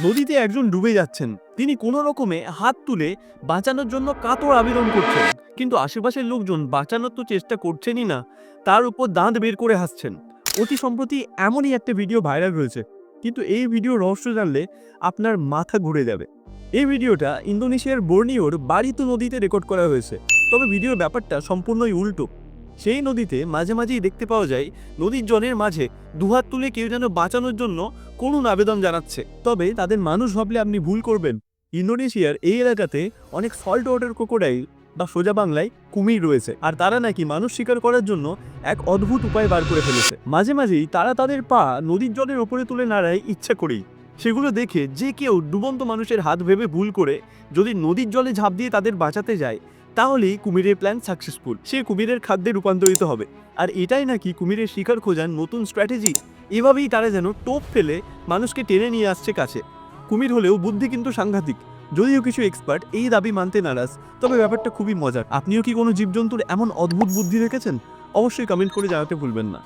নদীতে একজন ডুবে যাচ্ছেন, তিনি কোনো রকমে হাত তুলে বাঁচানোর জন্য কাতর আবেদন করছেন, কিন্তু আশেপাশের লোকজন বাঁচানোর তো চেষ্টা করছেনই না, তার উপর দাঁত বের করে হাসছেন। অতি সম্প্রতি এমনই একটা ভিডিও ভাইরাল হয়েছে, কিন্তু এই ভিডিও রহস্য জানলে আপনার মাথা ঘুরে যাবে। এই ভিডিওটা ইন্দোনেশিয়ার বর্নিওর বারিতু নদীতে রেকর্ড করা হয়েছে, তবে ভিডিওর ব্যাপারটা সম্পূর্ণই উল্টো। সেই নদীতে মাঝে মাঝেই দেখতে পাওয়া যায় নদীর জলের মাঝে দুহাত তুলে কেউ যেন বাঁচানোর জন্য করুণ আবেদন জানাচ্ছে। তবে তাদের মানুষ ভাবলে আপনি ভুল করবেন। ইন্দোনেশিয়ার এই এলাকাতে অনেক সল্ট ওয়াটার ক্রোকোডাইল বা সোজা বাংলায় কুমির রয়েছে, আর তারা নাকি মানুষ শিকার করার জন্য এক অদ্ভুত উপায় বার করে ফেলেছে। মাঝে মাঝেই তারা তাদের পা নদীর জলের ওপরে তুলে নাড়ায় ইচ্ছা করেই। সেগুলো দেখে যে কেউ ডুবন্ত মানুষের হাত ভেবে ভুল করে যদি নদীর জলে ঝাঁপ দিয়ে তাদের বাঁচাতে যায়, তাহলেই কুমিরের প্ল্যান সাকসেসফুল। সে কুমিরের খাদ্যে রূপান্তরিত হবে। আর এটাই নাকি কুমিরের শিকার খোঁজার নতুন স্ট্র্যাটেজি। এভাবেই তারা যেন টোপ ফেলে মানুষকে টেনে নিয়ে আসছে কাছে। কুমির হলেও বুদ্ধি কিন্তু সাংঘাতিক। যদিও কিছু এক্সপার্ট এই দাবি মানতে নারাজ, তবে ব্যাপারটা খুবই মজার। আপনিও কি কোনো জীবজন্তুর এমন অদ্ভুত বুদ্ধি রেখেছেন? অবশ্যই কমেন্ট করে জানাতে ভুলবেন না।